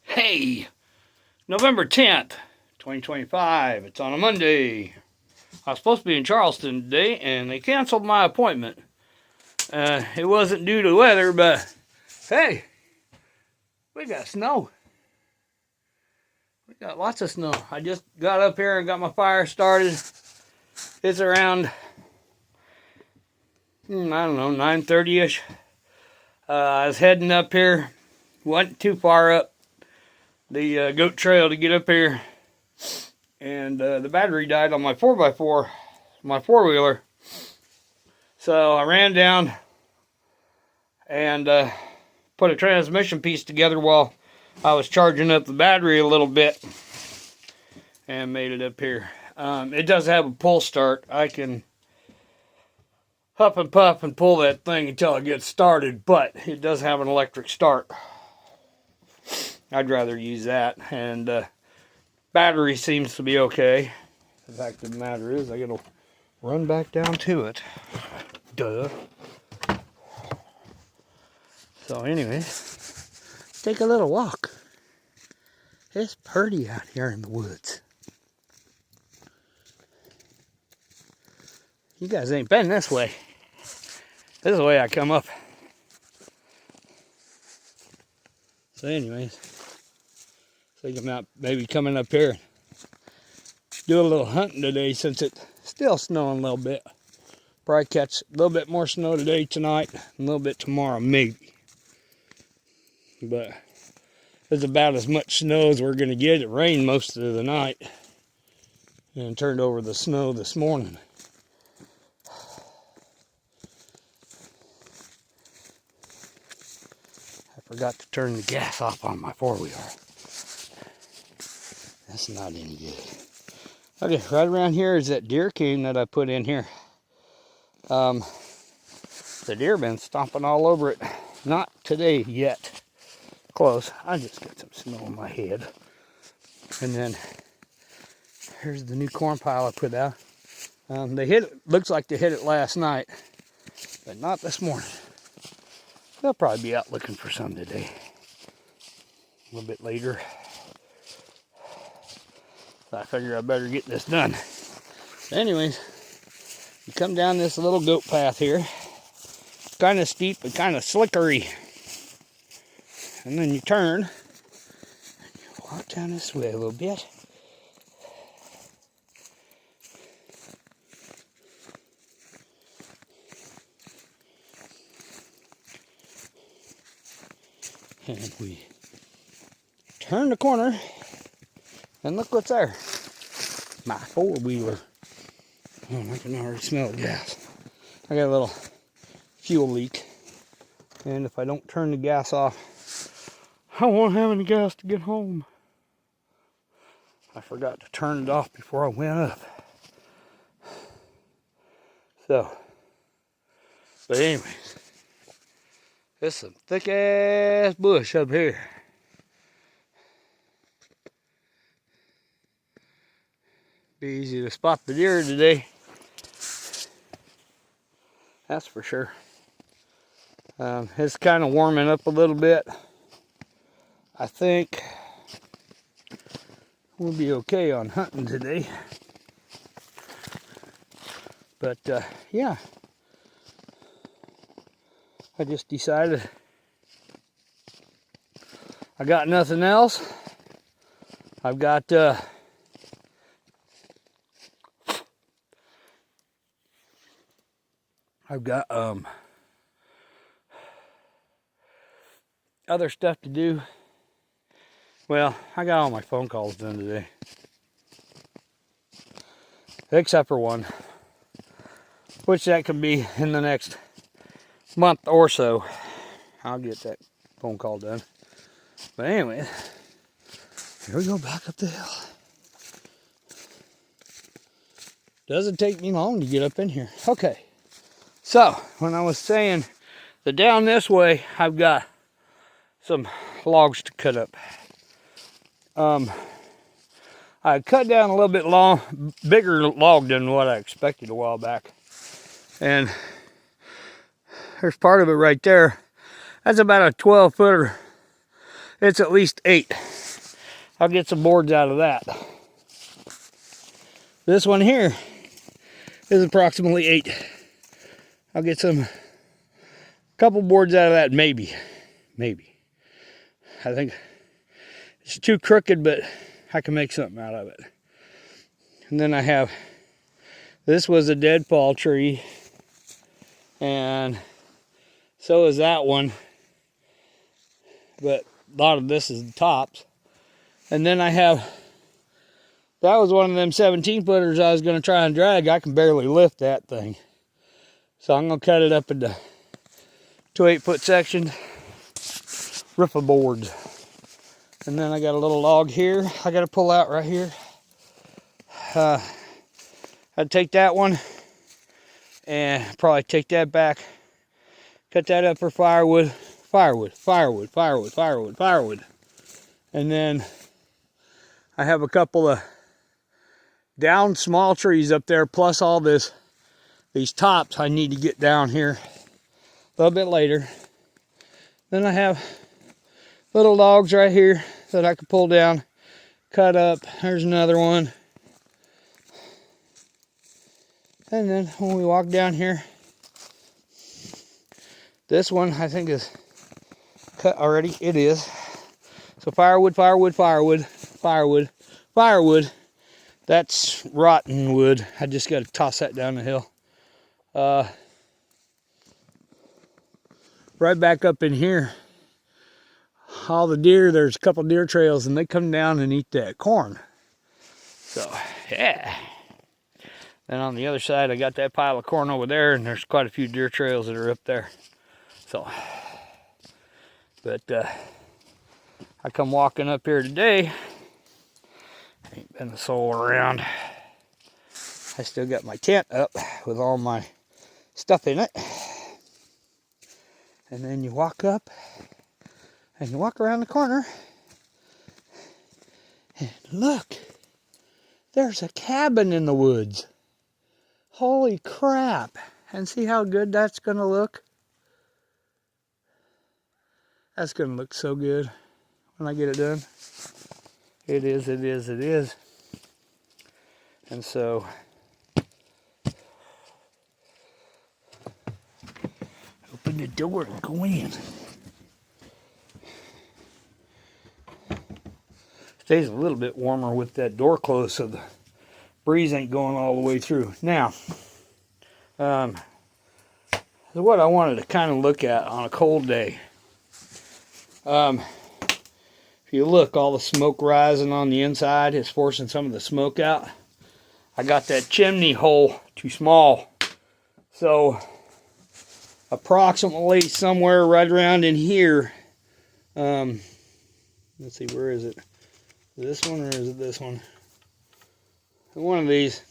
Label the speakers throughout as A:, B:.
A: Hey, November 10th, 2025. It's on a Monday. I was supposed to be in Charleston today, and they canceled my appointment. It wasn't due to weather, but hey, we got snow. We got lots of snow. I just got up here and got my fire started. It's around, I don't know, 9:30ish. I was heading up here. Wasn't too far up the goat trail to get up here. And the battery died on my 4x4, my four-wheeler. So I ran down and put a transmission piece together while I was charging up the battery a little bit and made it up here. It does have a pull start. I can huff and puff and pull that thing until it gets started, but it does have an electric start. I'd rather use that, and battery seems to be okay. The fact of the matter is, I gotta run back down to it. Duh. So anyway, let's take a little walk. It's pretty out here in the woods. You guys ain't been this way. This is the way I come up. So anyways, thinking about maybe coming up here and do a little hunting today since it's still snowing a little bit. Probably catch a little bit more snow today, tonight, and a little bit tomorrow, maybe. But it's about as much snow as we're going to get. It rained most of the night and turned over the snow this morning. I forgot to turn the gas off on my four-wheeler. That's not any good. Okay, right around here is that deer cane that I put in here. The deer been stomping all over it. Not today yet. Close. I just got some snow on my head. And then here's the new corn pile I put out. They hit it. Looks like they hit it last night, but not this morning. They'll probably be out looking for some today. A little bit later. So I figure I better get this done. Anyways, you come down this little goat path here. Kind of steep and kind of slickery. And then you turn. And you walk down this way a little bit. And we turn the corner, and look what's there. My four-wheeler. Oh, I can already smell the gas. I got a little fuel leak, and if I don't turn the gas off, I won't have any gas to get home. I forgot to turn it off before I went up. So, but anyways, there's some thick-ass bush up here. Be easy to spot the deer today. That's for sure. It's kind of warming up a little bit. I think we'll be okay on hunting today. But yeah, I just decided I got nothing else. I've got other stuff to do. Well, I got all my phone calls done today. Except for one. Which that could be in the next month or so. I'll get that phone call done. But anyway, here we go back up the hill. Doesn't take me long to get up in here. Okay. So, when I was saying that down this way, I've got some logs to cut up. I cut down a little bit bigger log than what I expected a while back. And there's part of it right there. That's about a 12-footer. It's at least 8. I'll get some boards out of that. This one here is approximately 8. I'll get some couple boards out of that, maybe. I think it's too crooked, but I can make something out of it. And then I have, this was a deadfall tree, and so is that one, but a lot of this is the tops. And then I have, that was one of them 17 footers I was going to try and drag. I can barely lift that thing. So I'm going to cut it up into 2 8-foot sections, ripper boards. And then I got a little log here I got to pull out right here. I'd take that one and probably take that back, cut that up for firewood. And then I have a couple of down small trees up there, plus all these tops I need to get down here a little bit later. Then I have little logs right here that I can pull down, cut up. There's another one. And then when we walk down here, this one I think is cut already. It is. So firewood. That's rotten wood. I just got to toss that down the hill. Right back up in here, all the deer, there's a couple deer trails, and they come down and eat that corn. So, yeah. Then on the other side, I got that pile of corn over there, and there's quite a few deer trails that are up there. So, but I come walking up here today. Ain't been a soul around. I still got my tent up with all my stuff in it. And then you walk up and you walk around the corner. And look, there's a cabin in the woods. Holy crap. And see how good that's going to look? That's going to look so good when I get it done. It is. And so, open the door and go in. Stays a little bit warmer with that door closed, so the breeze ain't going all the way through. Now, what I wanted to kind of look at on a cold day. If you look, all the smoke rising on the inside is forcing some of the smoke out. I got that chimney hole too small. So, approximately somewhere right around in here. Let's see, where is it? Is this one or is it this one? One of these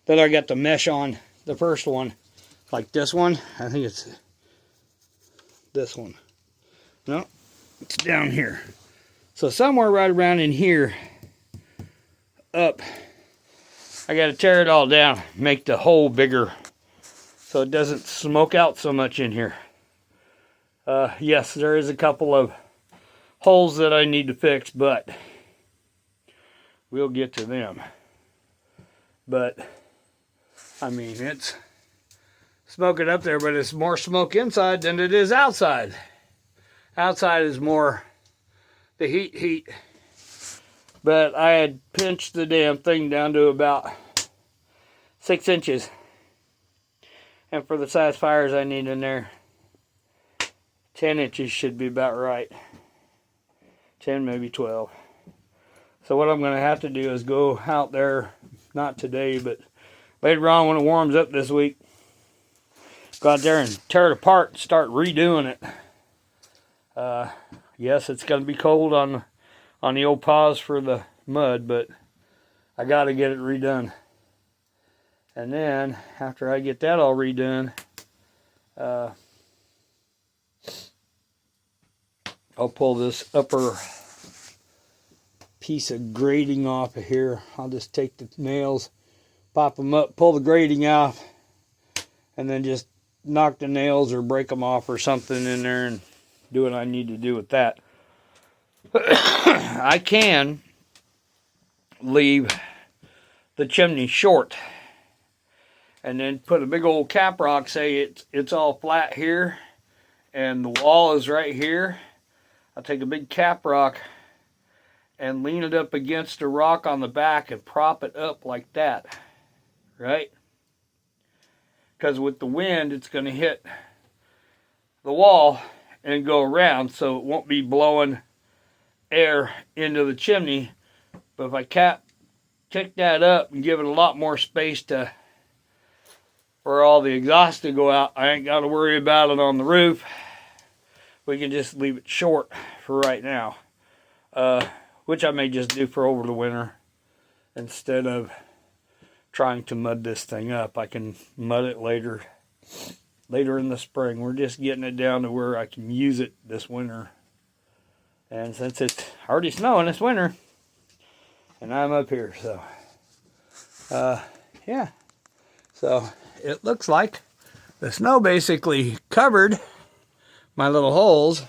A: that I got the mesh on, the first one. Like this one, I think it's this one. No, it's down here. So somewhere right around in here, up, I got to tear it all down, make the hole bigger so it doesn't smoke out so much in here. Yes, there is a couple of holes that I need to fix, but we'll get to them. But, I mean, it's smoking up there, but it's more smoke inside than it is outside. Outside is more the heat. But I had pinched the damn thing down to about 6 inches. And for the size fires I need in there, 10 inches should be about right. 10, maybe 12. So what I'm going to have to do is go out there, not today, but later on when it warms up this week, go out there and tear it apart and start redoing it. Yes, it's going to be cold on the old paws for the mud, but I got to get it redone. And then, after I get that all redone, I'll pull this upper piece of grating off of here. I'll just take the nails, pop them up, pull the grating off, and then just knock the nails or break them off or something in there and do what I need to do with that. I can leave the chimney short and then put a big old cap rock, say it's all flat here and the wall is right here. I'll take a big cap rock and lean it up against a rock on the back and prop it up like that, right? Because with the wind, it's going to hit the wall and go around, so it won't be blowing air into the chimney. But if I kick that up and give it a lot more space for all the exhaust to go out, I ain't got to worry about it on the roof. We can just leave it short for right now, which I may just do for over the winter instead of trying to mud this thing up. I can mud it later in the spring. We're just getting it down to where I can use it this winter. And since it's already snowing this winter, and I'm up here, so yeah. So it looks like the snow basically covered my little holes,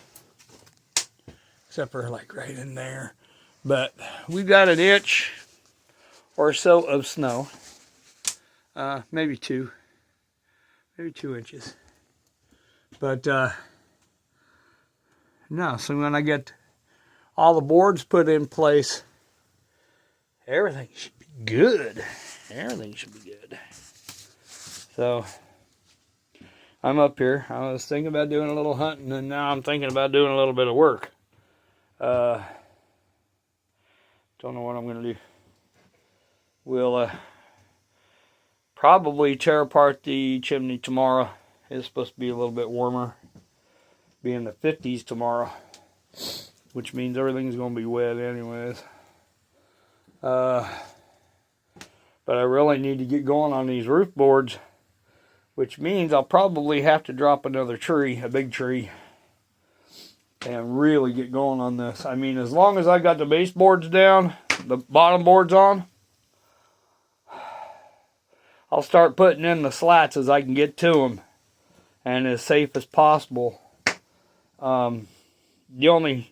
A: except for like right in there. But we've got an inch or so of snow, maybe 2 inches. But no, so when I get all the boards put in place, everything should be good. Everything should be good. So I'm up here. I was thinking about doing a little hunting, and now I'm thinking about doing a little bit of work. Don't know what I'm going to do. We'll probably tear apart the chimney tomorrow. It's supposed to be a little bit warmer. Be in the 50s tomorrow, which means everything's going to be wet anyways. But I really need to get going on these roof boards, which means I'll probably have to drop another tree, a big tree, and really get going on this. I mean, as long as I got the baseboards down, the bottom boards on, I'll start putting in the slats as I can get to them and as safe as possible. The only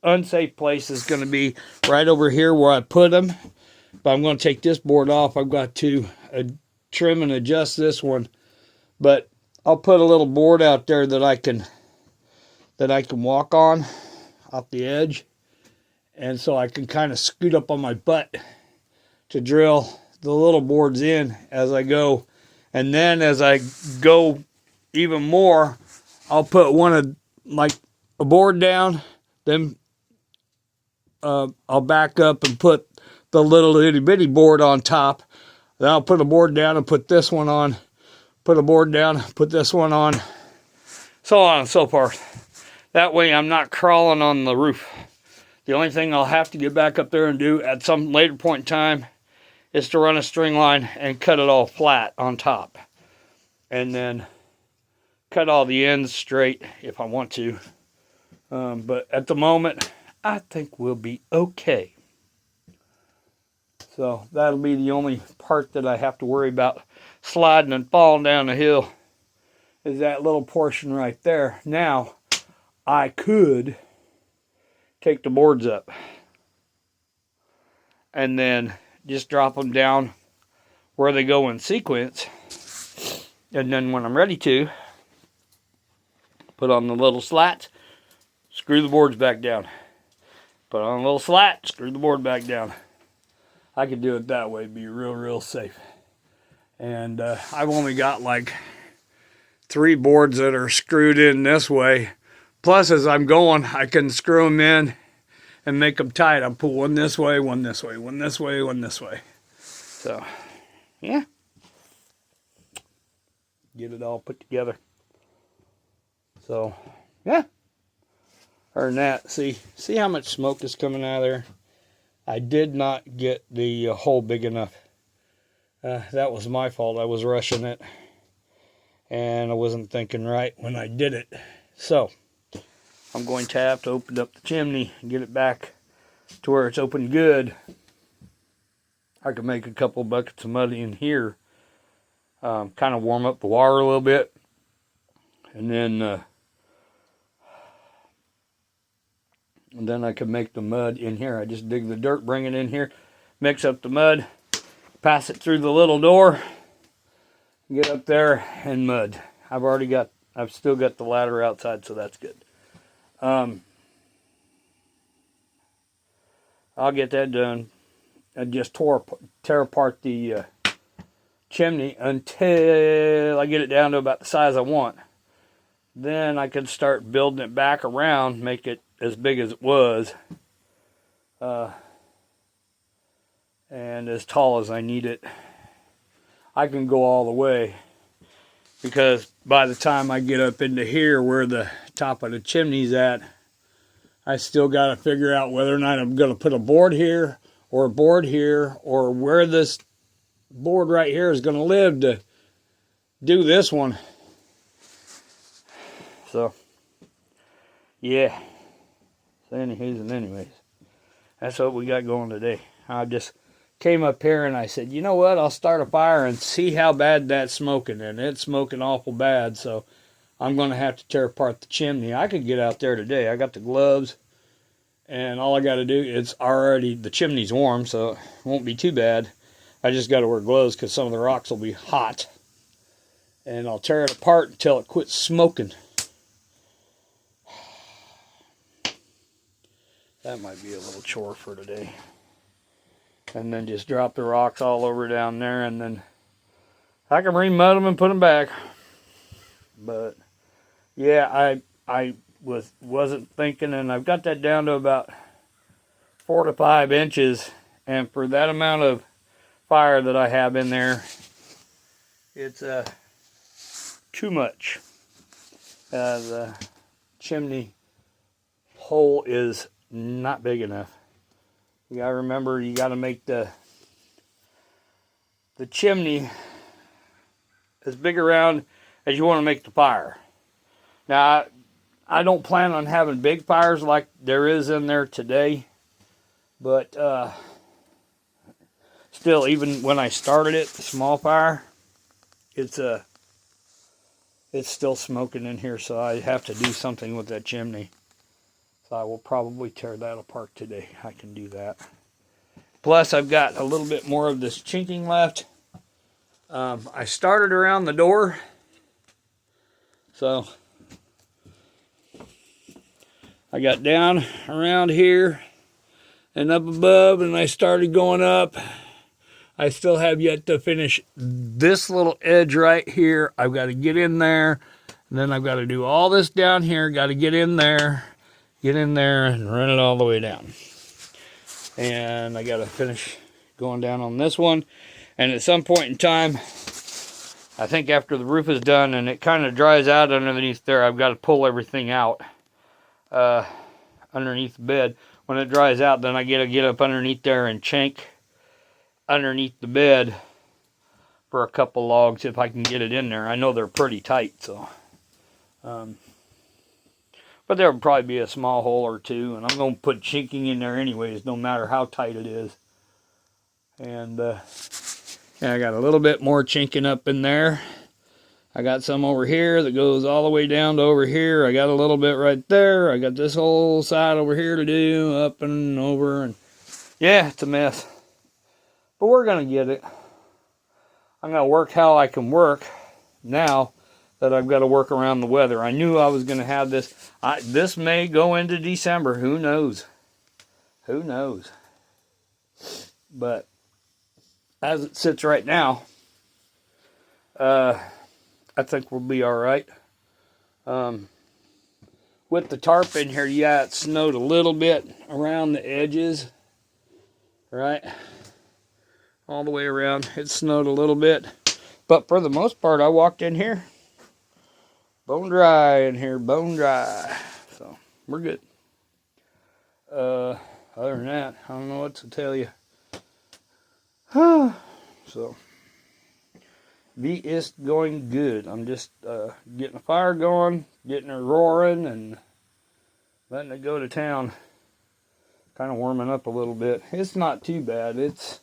A: unsafe place is going to be right over here where I put them. But I'm going to take this board off. I've got to trim and adjust this one. But I'll put a little board out there that I can walk on off the edge. And so I can kind of scoot up on my butt to drill the little boards in as I go. And then as I go even more, I'll put like a board down. Then I'll back up and put the little itty bitty board on top. Then I'll put a board down and put this one on. Put a board down, put this one on. So on and so forth. That way I'm not crawling on the roof. The only thing I'll have to get back up there and do at some later point in time is to run a string line and cut it all flat on top. And then cut all the ends straight if I want to. But at the moment, I think we'll be okay. So that'll be the only part that I have to worry about sliding and falling down the hill, is that little portion right there. Now, I could take the boards up and then just drop them down where they go in sequence. And then when I'm ready to, put on the little slats, screw the boards back down. Put on a little slat, screw the board back down. I could do it that way, be real safe. And I've only got like 3 boards that are screwed in this way. Plus, as I'm going, I can screw them in and make them tight. I'll put one this way, one this way, one this way, one this way. So, yeah. Get it all put together. So, yeah. Other than that, see how much smoke is coming out of there? I did not get the hole big enough. That was my fault. I was rushing it. And I wasn't thinking right when I did it. So, I'm going to have to open up the chimney and get it back to where it's open good. I could make a couple buckets of mud in here. Kind of warm up the water a little bit. And then And then I can make the mud in here. I just dig the dirt, bring it in here, mix up the mud, pass it through the little door, get up there and mud. I've still got the ladder outside, so that's good. I'll get that done. I just tear apart the chimney until I get it down to about the size I want. Then I can start building it back around, make it as big as it was, and as tall as I need it. I can go all the way, because by the time I get up into here where the top of the chimney's at, I still got to figure out whether or not I'm going to put a board here or a board here, or where this board right here is going to live to do this one. So, yeah. So anyways, that's what we got going today. I just came up here and I said, you know what, I'll start a fire and see how bad that's smoking. And it's smoking awful bad, so I'm going to have to tear apart the chimney. I could get out there today. I got the gloves, and all I got to do, the chimney's warm, so it won't be too bad. I just got to wear gloves because some of the rocks will be hot. And I'll tear it apart until it quits smoking. That might be a little chore for today. And then just drop the rocks all over down there, and then I can remud them and put them back. But yeah, I wasn't thinking, and I've got that down to about 4 to 5 inches, and for that amount of fire that I have in there, it's too much. The chimney hole is not big enough. You gotta remember, you gotta make the chimney as big around as you want to make the fire. Now, I don't plan on having big fires like there is in there today, but still, even when I started it, the small fire, it's still smoking in here, so I have to do something with that chimney. So I will probably tear that apart today. I can do that. Plus, I've got a little bit more of this chinking left. I started around the door, so I got down around here and up above, and I started going up. I still have yet to finish this little edge right here. I've got to get in there, and then I've got to do all this down here. Got to get in there, and run it all the way down. And I got to finish going down on this one. And at some point in time, I think after the roof is done and it kind of dries out underneath there, I've got to pull everything out underneath the bed. When it dries out, then I get to get up underneath there and chink underneath the bed for a couple logs if I can get it in there. I know they're pretty tight, so but there will probably be a small hole or two, and I'm going to put chinking in there anyways, no matter how tight it is. And yeah, I got a little bit more chinking up in there. I got some over here that goes all the way down to over here. I got a little bit right there. I got this whole side over here to do, up and over, and yeah, it's a mess. But we're going to get it. I'm going to work how I can work now that I've got to work around the weather. I knew I was going to have this. This may go into December. Who knows? Who knows? But as it sits right now, I think we'll be all right. With the tarp in here, yeah, it snowed a little bit around the edges, right? All the way around, it snowed a little bit. But for the most part, I walked in here, bone dry in here, bone dry. So, we're good. Other than that, I don't know what to tell you. So, V is going good. I'm just getting a fire going, getting her roaring, and letting it go to town. Kind of warming up a little bit. It's not too bad. It's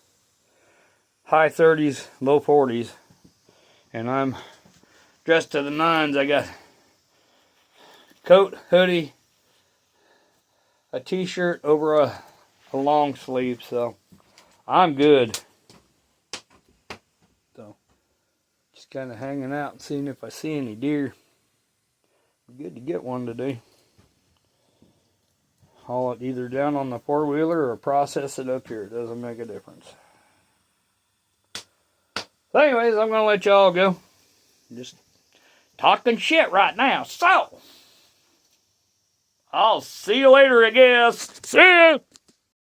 A: high 30s, low 40s. And I'm dressed to the nines. I got coat, hoodie, a t-shirt over a long sleeve, so I'm good. So just kind of hanging out and seeing if I see any deer. Good to get one today. Haul it either down on the four-wheeler or process it up here. It doesn't make a difference. So anyways, I'm going to let y'all go. Just talking shit right now. So, I'll see you later, I guess. See ya!